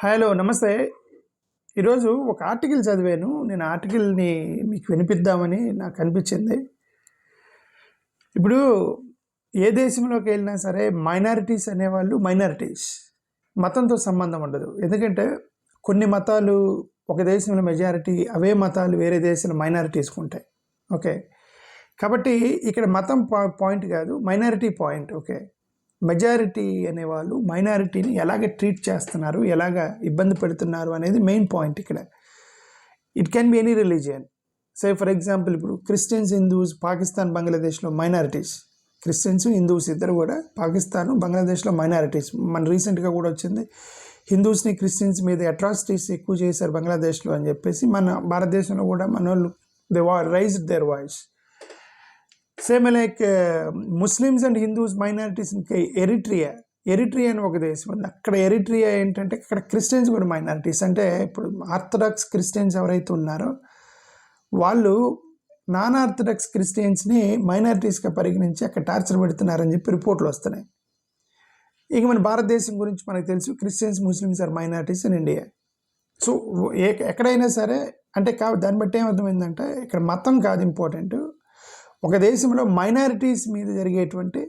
Hello నమస్తే. ఈరోజు ఒక ఆర్టికల్ చదివాను. నేను ఆర్టికల్ని మీకు వినిపిద్దామని నాకు అనిపించింది. ఇప్పుడు ఏ దేశంలోకి వెళ్ళినా సరే మైనారిటీస్ అనేవాళ్ళు మైనారిటీస్, మతంతో సంబంధం ఉండదు. ఎందుకంటే కొన్ని మతాలు ఒక దేశంలో మెజారిటీ, అవే మతాలు వేరే దేశంలో మైనారిటీస్కి ఉంటాయి. ఓకే, కాబట్టి ఇక్కడ మతం పాయింట్ కాదు, మైనారిటీ పాయింట్. ఓకే, మెజారిటీ అనేవాళ్ళు మైనారిటీని ఎలాగ ట్రీట్ చేస్తున్నారు, ఎలాగ ఇబ్బంది పెడుతున్నారు అనేది మెయిన్ పాయింట్ ఇక్కడ. It can be any religion. Say for example, ఇప్పుడు క్రిస్టియన్స్, హిందూస్, పాకిస్తాన్, బంగ్లాదేశ్లో మైనారిటీస్. క్రిస్టియన్స్, హిందూస్ ఇద్దరు కూడా పాకిస్తాన్, బంగ్లాదేశ్లో మైనారిటీస్. మన రీసెంట్గా కూడా వచ్చింది, హిందూస్ని క్రిస్టియన్స్ మీద అట్రాసిటీస్ ఎక్కువ చేశారు బంగ్లాదేశ్లో అని చెప్పేసి. మన భారతదేశంలో కూడా మన వాళ్ళు they raised their voice. Same like Muslims and Hindus minorities. ఇంకా ఎరిట్రియా అని ఒక దేశం ఉంది. అక్కడ ఎరిట్రియా ఏంటంటే అక్కడ క్రిస్టియన్స్ కూడా మైనారిటీస్. అంటే ఇప్పుడు ఆర్థడాక్స్ క్రిస్టియన్స్ ఎవరైతే ఉన్నారో వాళ్ళు నాన్ ఆర్థడాక్స్ క్రిస్టియన్స్ని మైనారిటీస్గా పరిగణించి అక్కడ టార్చర్ పెడుతున్నారని చెప్పి రిపోర్ట్లు వస్తున్నాయి. ఇక మన భారతదేశం గురించి మనకు తెలుసు, Christians, Muslims are minorities in India. So ఎక్కడైనా సరే అంటే దాన్ని బట్టి ఏమర్థమైందంటే ఇక్కడ మతం కాదు ఇంపార్టెంట్, ఒక దేశంలో మైనారిటీస్ మీద జరిగేటువంటి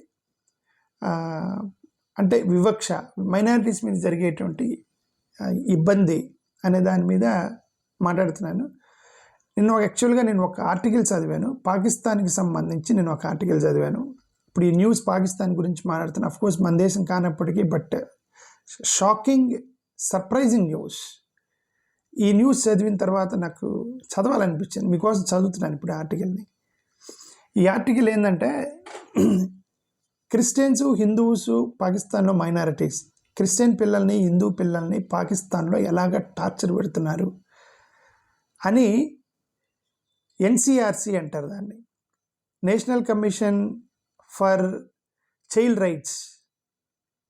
అంటే వివక్ష, మైనారిటీస్ మీద జరిగేటువంటి ఇబ్బంది అనే దాని మీద మాట్లాడుతున్నాను. యాక్చువల్గా నేను ఒక ఆర్టికల్ చదివాను, పాకిస్తాన్కి సంబంధించి నేను ఒక ఆర్టికల్ చదివాను. ఇప్పుడు ఈ న్యూస్ పాకిస్తాన్ గురించి మాట్లాడుతున్నాను. అఫ్కోర్స్ మన దేశం కానప్పటికీ, బట్ షాకింగ్, సర్ప్రైజింగ్ న్యూస్. ఈ న్యూస్ చదివిన తర్వాత నాకు చదవాలనిపించింది, మీకోసం చదువుతున్నాను ఇప్పుడు ఆర్టికల్ని. ఈ ఆర్టికల్ ఏంటంటే, క్రిస్టియన్స్, హిందూస్ పాకిస్తాన్లో మైనారిటీస్, క్రిస్టియన్ పిల్లల్ని, హిందూ పిల్లల్ని పాకిస్తాన్లో ఎలాగ టార్చర్ పెడుతున్నారు అని ఎన్సిఆర్సి అంటారు దాన్ని, national commission for child rights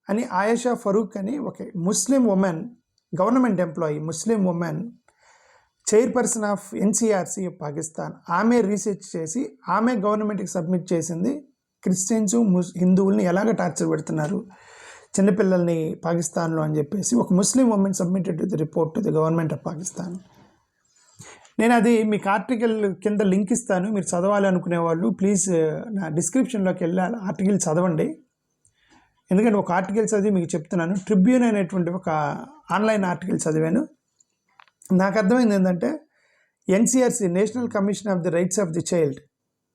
అని. ఆయేషా ఫరూక్ అని ఒక Muslim women, government employee, Muslim women, chairperson of NCRC Pakistan, ఆమె రీసెర్చ్ చేసి ఆమె గవర్నమెంట్కి సబ్మిట్ చేసింది క్రిస్టియన్స్, హిందువుల్ని ఎలాగ టార్చర్ పెడుతున్నారు చిన్నపిల్లల్ని పాకిస్తాన్లో అని చెప్పేసి. ఒక Muslim women submitted to the report to the government of Pakistan. నేను అది మీకు ఆర్టికల్ కింద లింక్ ఇస్తాను, మీరు చదవాలి అనుకునే వాళ్ళు ప్లీజ్ నా డిస్క్రిప్షన్లోకి వెళ్ళి ఆర్టికల్ చదవండి. ఎందుకంటే ఒక ఆర్టికల్ చదివి మీకు చెప్తున్నాను. ట్రిబ్యూన్ అనేటువంటి ఒక ఆన్లైన్ ఆర్టికల్ చదివాను. నాకు అర్థమైంది ఏంటంటే, NCRC, national commission of the rights of the child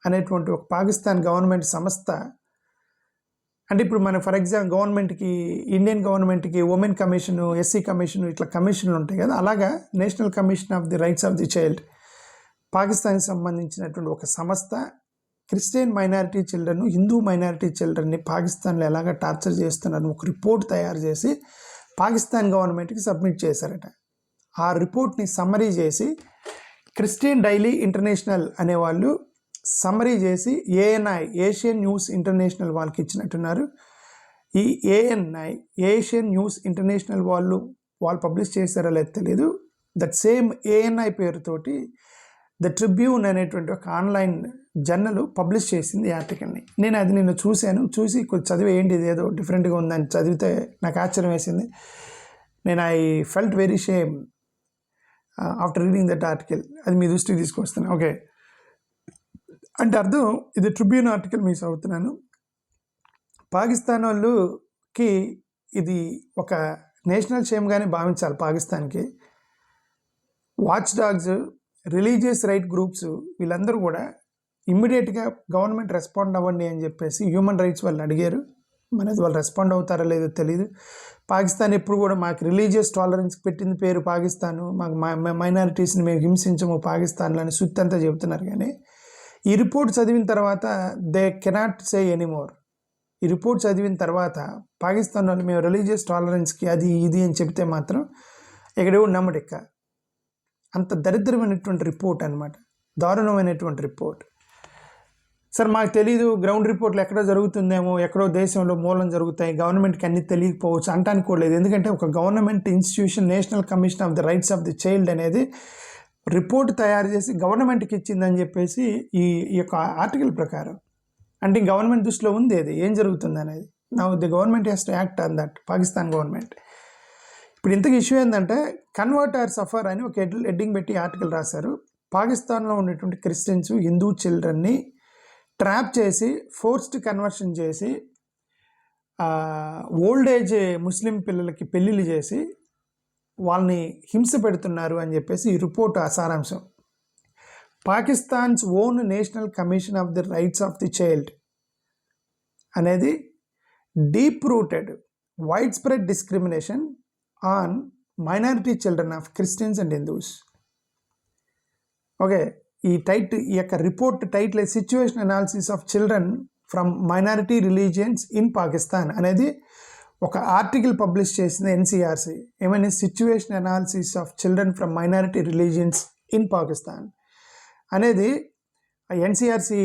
అనేటువంటి ఒక పాకిస్తాన్ గవర్నమెంట్ సంస్థ. అంటే ఇప్పుడు మన ఫర్ ఎగ్జాంపుల్ గవర్నమెంట్కి, ఇండియన్ గవర్నమెంట్కి ఉమెన్ కమిషను, ఎస్సీ కమిషను, ఇట్లా కమిషన్లు ఉంటాయి కదా, అలాగా national commission of the rights of the child పాకిస్తాన్కి సంబంధించినటువంటి ఒక సంస్థ Christian minority children, Hindu minority చిల్డ్రన్ని పాకిస్తాన్లో ఎలాగ టార్చర్ చేస్తున్నారని ఒక రిపోర్ట్ తయారు చేసి పాకిస్తాన్ గవర్నమెంట్కి సబ్మిట్ చేశారట. ఆ రిపోర్ట్ని సమ్మరీ చేసి క్రిస్టియన్ డైలీ ఇంటర్నేషనల్ అనేవాళ్ళు సమ్మరీ చేసి ఏఎన్ఐ, ఏషియన్ న్యూస్ ఇంటర్నేషనల్ వాళ్ళకి ఇచ్చినట్టున్నారు. ఈ ఏఎన్ఐ, ఏషియన్ న్యూస్ ఇంటర్నేషనల్ వాళ్ళు పబ్లిష్ చేశారో లేదో తెలియదు. దట్ సేమ్ ఏఎన్ఐ పేరుతోటి ద ట్రిబ్యూన్ అనేటువంటి ఒక ఆన్లైన్ జర్నల్ పబ్లిష్ చేసింది ఈ ఆర్టికల్ని. నేను అది చూశాను, చూసి కొంచెం చదివి ఏంటి ఇది ఏదో డిఫరెంట్గా ఉందని చదివితే నాకు ఆశ్చర్యం వేసింది. నేను I felt very shame after reading that article. అది మీ దృష్టికి తీసుకొస్తున్నాను. ఓకే, అంటే అర్థం, ఇది ట్రిబ్యూన్ ఆర్టికల్ మీకు చదువుతున్నాను. పాకిస్తాన్ వాళ్ళకి ఇది ఒక నేషనల్ షేమ్గానే భావించాలి. పాకిస్తాన్కి watch dogs, religious right groups, వీళ్ళందరూ కూడా ఇమ్మీడియట్గా గవర్నమెంట్ రెస్పాండ్ అవ్వండి అని చెప్పేసి హ్యూమన్ రైట్స్ వాళ్ళని అడిగారు. మనది వాళ్ళు రెస్పాండ్ అవుతారో లేదో తెలియదు. పాకిస్తాన్ ఎప్పుడు కూడా మాకు రిలీజియస్ టాలరెన్స్ పెట్టింది పేరు పాకిస్తాను, మాకు మైనారిటీస్ని మేము హింసించము పాకిస్తాన్లో అని సుత్తంతా చెబుతున్నారు. కానీ ఈ రిపోర్ట్ చదివిన తర్వాత దే కెనాట్ సే ఎనీమోర్. ఈ రిపోర్ట్ చదివిన తర్వాత పాకిస్తాన్ వాళ్ళు మేము రిలీజియస్ టాలరెన్స్కి అది ఇది అని చెప్తే మాత్రం ఎక్కడెవడు నమ్మడిక్క. అంత దరిద్రమైనటువంటి రిపోర్ట్ అనమాట, దారుణమైనటువంటి రిపోర్ట్. సార్ మాకు తెలీదు, గ్రౌండ్ రిపోర్ట్లు ఎక్కడో జరుగుతుందేమో, ఎక్కడో దేశంలో మూలం జరుగుతాయి, గవర్నమెంట్కి అన్ని తెలియకపోవచ్చు అంటానికి కూడా లేదు. ఎందుకంటే ఒక government institution, national commission of the rights of the child అనేది రిపోర్ట్ తయారు చేసి గవర్నమెంట్కి ఇచ్చిందని చెప్పేసి ఈ యొక్క ఆర్టికల్ ప్రకారం, అంటే గవర్నమెంట్ దృష్టిలో ఉంది అది ఏం జరుగుతుంది అనేది. Now the government has to act on that, Pakistan government. ఇప్పుడు ఇంతకు ఇష్యూ ఏంటంటే కన్వర్ట్ ఆర్ సఫర్ అని ఒక హెడ్డింగ్ పెట్టి ఆర్టికల్ రాశారు. పాకిస్తాన్లో ఉన్నటువంటి క్రిస్టియన్స్ హిందూ చిల్డ్రన్ని ట్రాప్ చేసి ఫోర్స్డ్ కన్వర్షన్ చేసి ఓల్డ్ ఏజ్ ముస్లిం పిల్లలకి పెళ్ళిళ్ళు చేసి వాళ్ళని హింస పెడుతున్నారు అని చెప్పేసి ఈ రిపోర్ట్ సారాంశం. Pakistan's own national commission of the rights of the child అనేది deep rooted wide spread discrimination on minority children of Christians and Hindus. Okay, ఈ యొక్క report title situation analysis of children from minority religions in Pakistan అనేది ఒక article publish చేసింది NCRC. ఏమైనా situation analysis of children from minority religions in Pakistan అనేది NCRC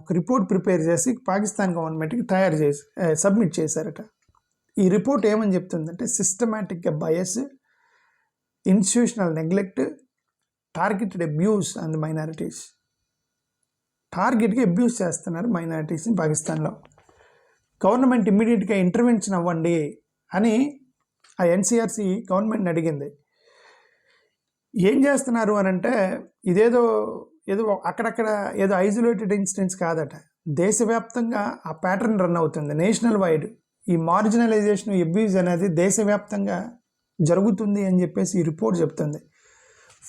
ఒక report prepare చేసి పాకిస్తాన్ గవర్నమెంట్కి సబ్మిట్ చేశారట. ఈ రిపోర్ట్ ఏమని చెప్తుందంటే సిస్టమాటిక్గా bias, institutional neglect, targeted abuse and minorities. టార్గెట్గా అబ్యూస్ చేస్తున్నారు మైనారిటీస్ని పాకిస్తాన్లో. గవర్నమెంట్ ఇమ్మీడియట్గా ఇంటర్వెన్షన్ అవ్వండి అని ఆ ఎన్సీఆర్సీ గవర్నమెంట్ని అడిగింది. ఏం చేస్తున్నారు అని అంటే ఏదో అక్కడక్కడ ఏదో ఐసోలేటెడ్ ఇన్సిడెంట్స్ కాదట, దేశవ్యాప్తంగా ఆ ప్యాటర్న్ రన్ అవుతుంది. నేషనల్ వైడ్ ఈ మార్జినలైజేషన్, అబ్యూజ్ అనేది దేశవ్యాప్తంగా జరుగుతుంది అని చెప్పేసి ఈ రిపోర్ట్ చెప్తుంది.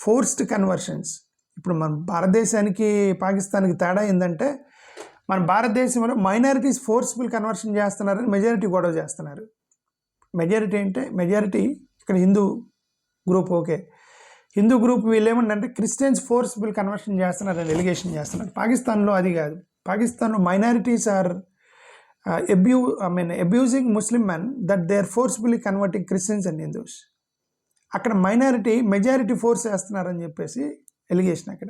Forced conversions. ఇప్పుడు మన భారతదేశానికి పాకిస్తాన్కి తేడా ఏంటంటే మన భారతదేశంలో మైనారిటీస్ ఫోర్స్ఫుల్ కన్వర్షన్ చేస్తున్నారని మెజారిటీ గొడవ చేస్తున్నారు. మెజారిటీ ఇక్కడ Hindu group. Okay, Hindu group వీళ్ళు ఏమంటే క్రిస్టియన్స్ ఫోర్స్ఫుల్ కన్వర్షన్ చేస్తున్నారని ఎలిగేషన్ చేస్తున్నారు. పాకిస్తాన్లో అది కాదు. పాకిస్తాన్లో minorities are abusing Muslim men that they are forcefully converting Christians and Hindus. అక్కడ మెజారిటీ ఫోర్స్ చేస్తున్నారని చెప్పేసి ఎలిగేషన్. అక్కడ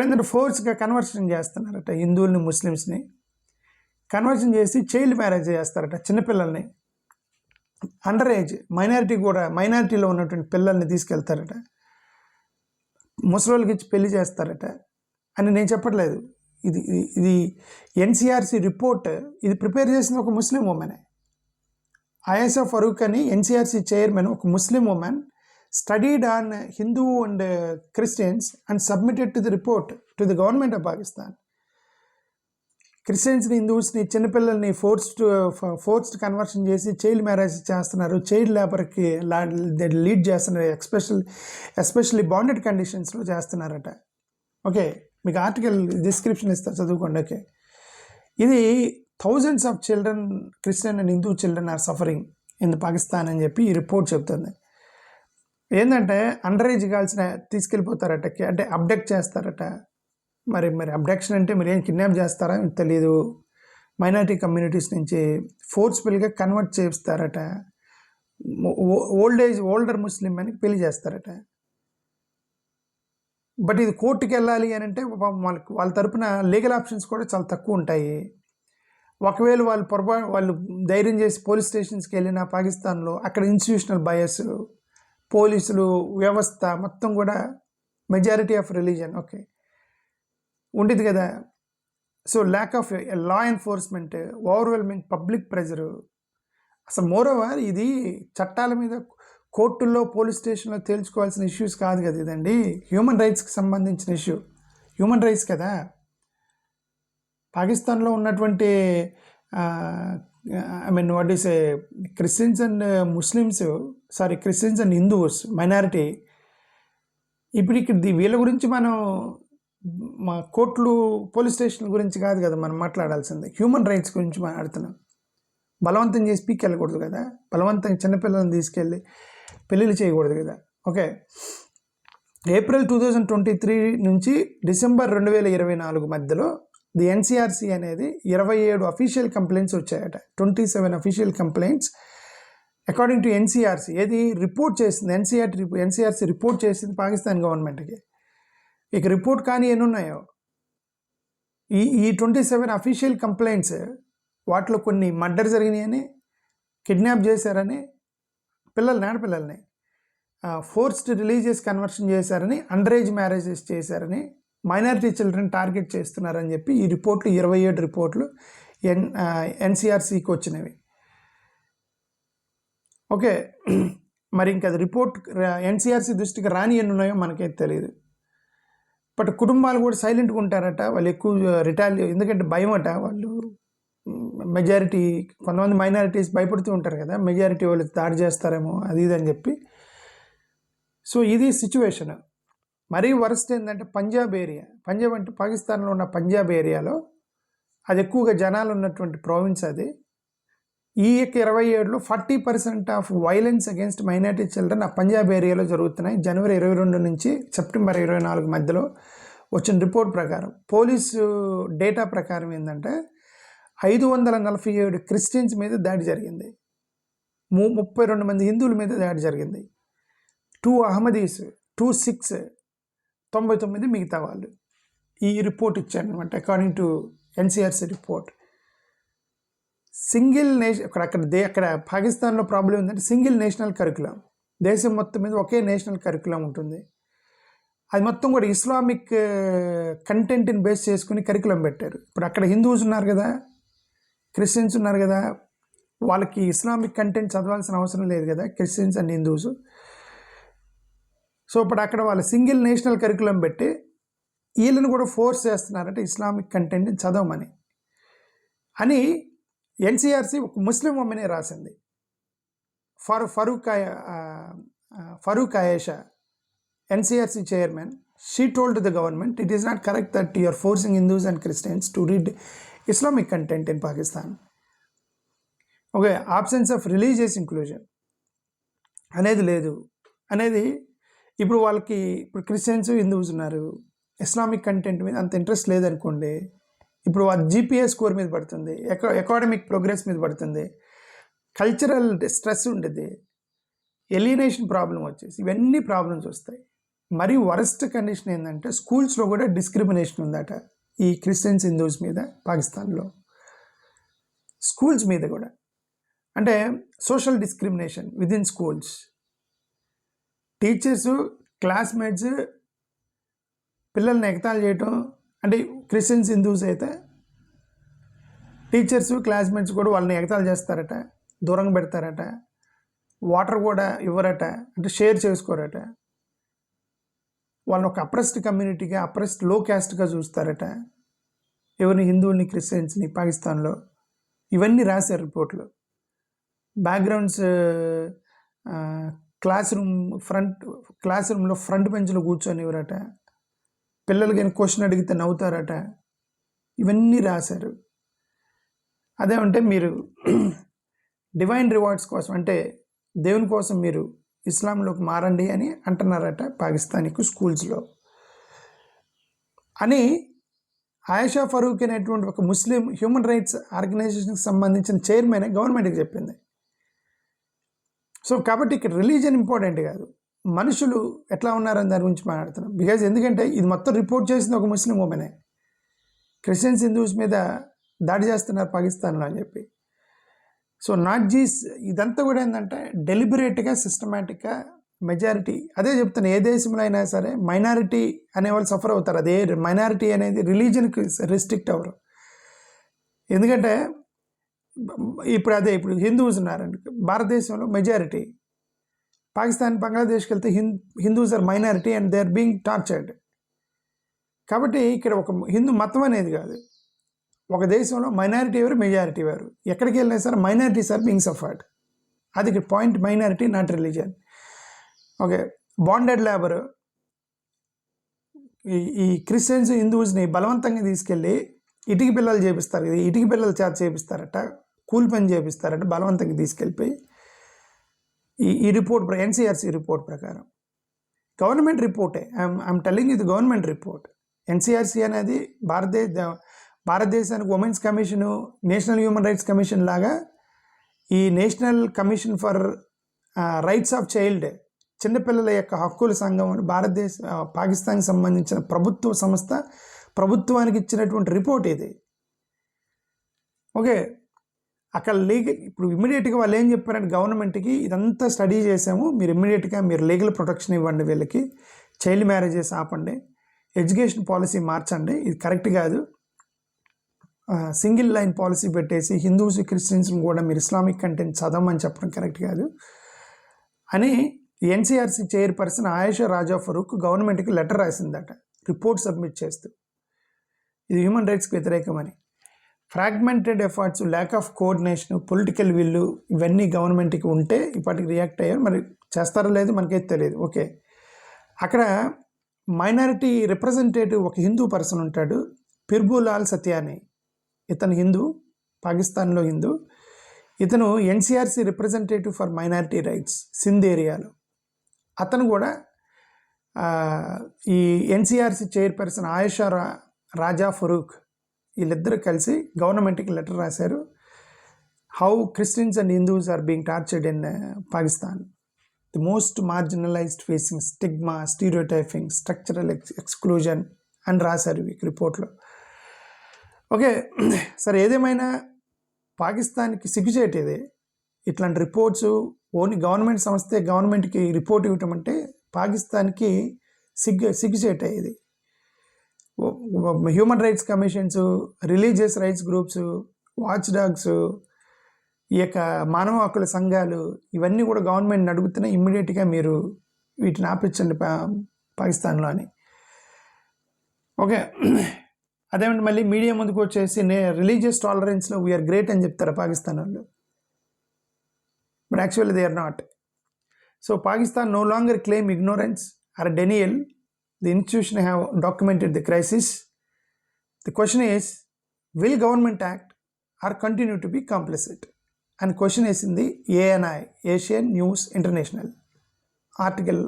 ఏంటంటే ఫోర్స్గా కన్వర్షన్ చేస్తున్నారట, హిందువుల్ని ముస్లిమ్స్ని కన్వర్షన్ చేసి చైల్డ్ మ్యారేజ్ చేస్తారట, చిన్నపిల్లల్ని, అండర్ ఏజ్ మైనారిటీలో ఉన్నటువంటి పిల్లల్ని తీసుకెళ్తారట, ముసలోళ్ళకి ఇచ్చి పెళ్లి చేస్తారట అని నేను చెప్పట్లేదు. ఇది ఎన్సీఆర్సీ రిపోర్ట్. ఇది ప్రిపేర్ చేసిన ఒక ముస్లిం ఉమెనే, ఆయేషా ఫరూక్ అని ఎన్సీఆర్సీ చైర్మన్, ఒక Muslim women, studied on Hindu and Christians and submitted to the report to the government of Pakistan. క్రిస్టియన్స్ని, హిందూస్ని, చిన్నపిల్లల్ని ఫోర్స్డ్ కన్వర్షన్ చేసి చైల్డ్ మ్యారేజ్ చేస్తున్నారు, చైల్డ్ లేబర్కి లీడ్ చేస్తున్నారు, ఎస్పెషల్లీ బాండెడ్ కండిషన్స్లో చేస్తున్నారట. ఓకే, మీకు ఆర్టికల్ డిస్క్రిప్షన్ ఇస్తారు, చదువుకోండి. ఓకే, ఇది thousands of children, Christian and Hindu children are suffering in Pakistan అని చెప్పి ఈ రిపోర్ట్ చెప్తుంది. ఏంటంటే అండర్ ఏజ్ గర్ల్స్ని తీసుకెళ్ళిపోతారట, అంటే అబ్డక్ట్ చేస్తారట. మరి అబ్డక్షన్ అంటే మీరు ఏం కిడ్నాప్ చేస్తారా తెలియదు. మైనారిటీ కమ్యూనిటీస్ నుంచి ఫోర్స్ఫుల్గా కన్వర్ట్ చేస్తారట, ఓల్డర్ ముస్లిం అని పెళ్లి చేస్తారట. బట్ ఇది కోర్టుకి వెళ్ళాలి అని అంటే వాళ్ళ తరపున లీగల్ ఆప్షన్స్ కూడా చాలా తక్కువ ఉంటాయి. ఒకవేళ వాళ్ళు ధైర్యం చేసి పోలీస్ స్టేషన్స్కి వెళ్ళిన పాకిస్తాన్లో అక్కడ ఇన్స్టిట్యూషనల్ బయస్, పోలీసులు వ్యవస్థ మొత్తం కూడా మెజారిటీ ఆఫ్ రిలీజన్ ఓకే ఉండేది కదా. So lack of law enforcement, overwhelming public pressure. అసలు మోరోవర్ ఇది చట్టాల మీద కోర్టుల్లో, పోలీస్ స్టేషన్లో తేల్చుకోవాల్సిన ఇష్యూస్ కాదు కదా ఇదండి, హ్యూమన్ రైట్స్కి సంబంధించిన ఇష్యూ. హ్యూమన్ రైట్స్ కదా. పాకిస్తాన్లో ఉన్నటువంటి what is Christians and Muslims, Christians and Hindus minority. ఇప్పుడు ఇక్కడ వీళ్ళ గురించి మనం మా కోర్టులు, పోలీస్ స్టేషన్ గురించి కాదు కదా మనం మాట్లాడాల్సింది, హ్యూమన్ రైట్స్ గురించి మాట్లాడుతున్నాం. బలవంతం చేసి పీకి వెళ్ళకూడదు కదా, బలవంతంగా చిన్నపిల్లలను తీసుకెళ్ళి పెళ్ళిళ్ళు చేయకూడదు కదా. ఓకే, ఏప్రిల్ 2023 నుంచి డిసెంబర్ 2024 మధ్యలో ది ఎన్సీఆర్సీ అనేది 27 అఫీషియల్ కంప్లైంట్స్ వచ్చాయట. 27 official complaints according to NCRC. ఏది రిపోర్ట్ చేసింది ఎన్సీఆర్సీ రిపోర్ట్ చేసింది పాకిస్తాన్ గవర్నమెంట్కి. ఇక రిపోర్ట్ కానీ ఎన్ని ఉన్నాయో ఈ 27 అఫీషియల్ కంప్లైంట్స్, వాటిలో కొన్ని మర్డర్ జరిగినాయని, కిడ్నాప్ చేశారని, ఆడపిల్లల్ని ఫోర్స్డ్ రిలీజియస్ కన్వర్షన్ చేశారని, అండర్ ఏజ్ మ్యారేజెస్ చేశారని, మైనారిటీ చిల్డ్రన్ టార్గెట్ చేస్తున్నారని చెప్పి ఈ రిపోర్ట్లు 27 రిపోర్ట్లు ఎన్సీఆర్సీకి వచ్చినవి. ఓకే. మరి ఇంక అది రిపోర్ట్ ఎన్సీఆర్సీ దృష్టికి రాని ఎన్ని ఉన్నాయో మనకైతే తెలియదు. బట్ కుటుంబాలు కూడా సైలెంట్గా ఉంటారట, వాళ్ళు ఎక్కువ ఎందుకంటే భయం అట. వాళ్ళు మెజారిటీ, కొంతమంది మైనారిటీస్ భయపడుతూ ఉంటారు కదా, మెజారిటీ వాళ్ళు దాడి చేస్తారేమో అది ఇది అని చెప్పి. సో ఇది సిచ్యువేషన్. మరీ వరస్ట్ ఏంటంటే పంజాబ్ అంటే పాకిస్తాన్లో ఉన్న పంజాబ్ ఏరియాలో, అది ఎక్కువగా జనాలు ఉన్నటువంటి ప్రావిన్స్ అది. ఈ 27లో 40% of violence against minority children ఆ పంజాబ్ ఏరియాలో జరుగుతున్నాయి. జనవరి 22 నుంచి సెప్టెంబర్ 24 మధ్యలో వచ్చిన రిపోర్ట్ ప్రకారం, పోలీసు డేటా ప్రకారం ఏంటంటే 547 క్రిస్టియన్స్ మీద దాడి జరిగింది, 32 మంది హిందువుల మీద దాడి జరిగింది, 2 అహ్మదీస్, 2 సిఖ్స్, 99 మిగతా వాళ్ళు. ఈ రిపోర్ట్ ఇచ్చారనమాట according to NCRC report. Single అక్కడ పాకిస్తాన్లో ప్రాబ్లం ఏంటంటే సింగిల్ నేషనల్ కరికులం, దేశం మొత్తం మీద ఒకే నేషనల్ కరికులం ఉంటుంది. అది మొత్తం కూడా ఇస్లామిక్ కంటెంట్ని బేస్ చేసుకుని కరికులం పెట్టారు. ఇప్పుడు అక్కడ హిందూస్ ఉన్నారు కదా, క్రిస్టియన్స్ ఉన్నారు కదా, వాళ్ళకి ఇస్లామిక్ కంటెంట్ చదవాల్సిన అవసరం లేదు కదా, క్రిస్టియన్స్ అండ్ హిందూస్. సో ఇప్పుడు అక్కడ వాళ్ళు సింగిల్ నేషనల్ కరికులం పెట్టి వీళ్ళని కూడా ఫోర్స్ చేస్తున్నారంటే ఇస్లామిక్ కంటెంట్ని చదవమని అని ఎన్సీఆర్సీ ఒక ముస్లిం ఉమెనే రాసింది. Farooq Ayesha, NCRC chairman, she told the government it is not correct that you are forcing Hindus and Christians to read Islamic content in Pakistan. Okay, absence of religious inclusion అనేది లేదు అనేది. ఇప్పుడు వాళ్ళకి ఇప్పుడు క్రిస్టియన్స్ హిందూస్ ఉన్నారు, ఇస్లామిక్ కంటెంట్ మీద అంత ఇంట్రెస్ట్ లేదనుకోండి, ఇప్పుడు ఆ జీపీఎస్ స్కోర్ మీద పడుతుంది, అకాడమిక్ ప్రోగ్రెస్ మీద పడుతుంది, కల్చరల్ స్ట్రెస్ ఉంటుంది, ఎలినేషన్ ప్రాబ్లం వచ్చేసి ఇవన్నీ ప్రాబ్లమ్స్ వస్తాయి. మరి వరస్ట్ కండిషన్ ఏంటంటే స్కూల్స్లో కూడా డిస్క్రిమినేషన్ ఉందట ఈ క్రిస్టియన్స్ హిందూస్ మీద పాకిస్తాన్లో. స్కూల్స్ మీద కూడా అంటే social discrimination within schools. Teachers, classmates పిల్లల్ని ఎగతాళి చేయటం. అంటే క్రిస్టియన్స్ హిందూస్ అయితే టీచర్స్, క్లాస్మేట్స్ కూడా వాళ్ళని ఎగతాళి చేస్తారట, దూరంగా పెడతారట, వాటర్ కూడా ఇవ్వరట, అంటే షేర్ చేసుకోరట, వాళ్ళని ఒక అప్రెస్డ్ కమ్యూనిటీగా, అప్రెస్డ్ లో క్యాస్ట్గా చూస్తారట, ఎవరిని హిందువుల్ని, క్రిస్టియన్స్ని పాకిస్తాన్లో. ఇవన్నీ రాశారు రిపోర్ట్లో. బ్యాక్గ్రౌండ్స్, క్లాస్ రూమ్లో ఫ్రంట్ బెంచ్లో కూర్చొని ఎవరట, పిల్లలు కానీ క్వశ్చన్ అడిగితే నవ్వుతారట, ఇవన్నీ రాశారు. అదేమంటే మీరు డివైన్ రివార్డ్స్ కోసం, అంటే దేవుని కోసం మీరు ఇస్లాంలోకి మారండి అని అంటున్నారట పాకిస్తానీకు స్కూల్స్లో అని ఆయేషా ఫరూక్ అనేటువంటి ఒక ముస్లిం హ్యూమన్ రైట్స్ ఆర్గనైజేషన్కి సంబంధించిన చైర్మన్ గవర్నమెంట్కి చెప్పింది. సో కాబట్టి ఇక్కడ రిలీజన్ ఇంపార్టెంట్ కాదు, మనుషులు ఎట్లా ఉన్నారని దాని గురించి మాట్లాడుతున్నాం. బికాజ్ ఎందుకంటే ఇది మొత్తం రిపోర్ట్ చేసింది ఒక ముస్లిం ఉమెనే, క్రిస్టియన్స్ హిందూస్ మీద దాడి చేస్తున్నారు పాకిస్తాన్లో అని చెప్పి. సో ఇదంతా కూడా ఏంటంటే డెలిబరేట్గా, సిస్టమేటిక్గా మెజారిటీ, అదే చెప్తాను, ఏ దేశంలో అయినా సరే మైనారిటీ అనేవాళ్ళు సఫర్ అవుతారు. అదే మైనారిటీ అనేది రిలీజన్కి రెస్ట్రిక్ట్ అవ్వరు. ఎందుకంటే ఇప్పుడు హిందూస్ ఉన్నారండి భారతదేశంలో మెజారిటీ, పాకిస్తాన్, బంగ్లాదేశ్కి వెళ్తే Hindus are minority and they are being tortured. కాబట్టి ఇక్కడ ఒక హిందూ మతం అనేది కాదు, ఒక దేశంలో మైనారిటీ వేరు, మెజారిటీ వేరు. ఎక్కడికి వెళ్ళినా సరే మైనారిటీస్ ఆర్ బీయింగ్ సఫర్డ్. అది ఇక్కడ point, minority not religion. Okay, bonded labour, ఈ క్రిస్టియన్స్, హిందూస్ని బలవంతంగా తీసుకెళ్ళి ఇటుక పిల్లలు చేపిస్తారు, ఇది ఇటుక పిల్లల చేత చేపిస్తారట, కూలి పని చేపిస్తారట బలవంతంగా తీసుకెళ్ళిపోయి. ఈ రిపోర్ట్, ఎన్సీఆర్సీ రిపోర్ట్ ప్రకారం, గవర్నమెంట్ రిపోర్టే, ఐఎమ్ టెల్లింగ్ ఇది గవర్నమెంట్ రిపోర్ట్. ఎన్సీఆర్సీ అనేది భారతదేశానికి women's commission, national human rights commission లాగా ఈ national commission for rights of child, చిన్నపిల్లల యొక్క హక్కుల సంఘం అని పాకిస్తాన్కి సంబంధించిన ప్రభుత్వ సంస్థ ప్రభుత్వానికి ఇచ్చినటువంటి రిపోర్ట్ ఇది. ఓకే, అక్కడ ఇప్పుడు ఇమ్మీడియట్గా వాళ్ళు ఏం చెప్పారంటే గవర్నమెంట్కి, ఇదంతా స్టడీ చేసాము, మీరు ఇమ్మీడియట్గా మీరు లీగల్ ప్రొటెక్షన్ ఇవ్వండి, వీళ్ళకి చైల్డ్ మ్యారేజెస్ ఆపండి, ఎడ్యుకేషన్ పాలసీ మార్చండి, ఇది కరెక్ట్ కాదు, సింగిల్ లైన్ పాలసీ పెట్టేసి హిందూస్ క్రిస్టియన్స్ని కూడా మీరు ఇస్లామిక్ కంటెంట్ చదవమని చెప్పడం కరెక్ట్ కాదు అని ఎన్సీఆర్సీ చైర్పర్సన్ ఆయేషా రాజా ఫరూక్ గవర్నమెంట్కి లెటర్ రాసిందట, రిపోర్ట్ సబ్మిట్ చేస్తూ. ఇది హ్యూమన్ రైట్స్కి వ్యతిరేకమని. Fragmented efforts, lack of coordination, political will ఇవన్నీ గవర్నమెంట్కి ఉంటే ఇప్పటికి రియాక్ట్ అయ్యారు. మరి చేస్తారో లేదు మనకైతే తెలియదు. ఓకే, అక్కడ మైనారిటీ రిప్రజెంటేటివ్ ఒక హిందూ పర్సన్ ఉంటాడు, పిర్బులాల్ సత్యాని. ఇతను హిందూ, పాకిస్తాన్లో హిందూ. ఇతను NCRC representative for minority rights Sindh ఏరియాలో. అతను కూడా ఈ ఎన్సీఆర్సీ చైర్పర్సన్ ఆయేషా రాజా ఫరూక్ వీళ్ళిద్దరూ కలిసి గవర్నమెంట్కి లెటర్ రాశారు. How Christians and Hindus are being tortured in Pakistan, the most marginalised facing stigma, stereotyping, structural exclusion అని రాశారు ఈ రిపోర్ట్లో. ఓకే, సరే ఏదేమైనా పాకిస్తాన్కి సిగ్గుచేటేదే ఇట్లాంటి రిపోర్ట్స్. ఓన్లీ గవర్నమెంట్ సంస్థే గవర్నమెంట్కి రిపోర్ట్ ఇవ్వటం అంటే పాకిస్తాన్కి సిగ్గుచేటే ఇది. Human rights commissions, religious rights groups, watchdogs, ఈ యొక్క మానవ హక్కుల సంఘాలు ఇవన్నీ కూడా గవర్నమెంట్ని అడుగుతున్నా ఇమ్మీడియట్గా మీరు వీటిని ఆపించండి పాకిస్తాన్లో అని. ఓకే, అదేమంటే మళ్ళీ మీడియా ముందుకు వచ్చేసి రిలీజియస్ టాలరెన్స్లో వీఆర్ గ్రేట్ అని చెప్తారు పాకిస్తాన్ వాళ్ళు. But actually they are not. So Pakistan no longer claim ignorance or denial. The institution have documented the crisis. The question is, will government act or continue to be complicit? And question is in the ANI, Asian News International article.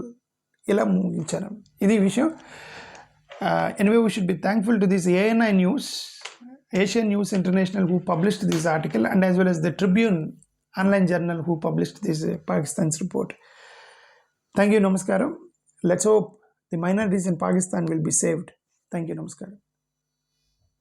ఇలా ముగించాను ఇది విషయం. Anyway, we should be thankful to this ANI News, Asian News International, who published this article, and as well as the Tribune online journal who published this Pakistan's report. Thank you, namaskaram. Let's hope the minorities in Pakistan will be saved. Thank you, namaskaram.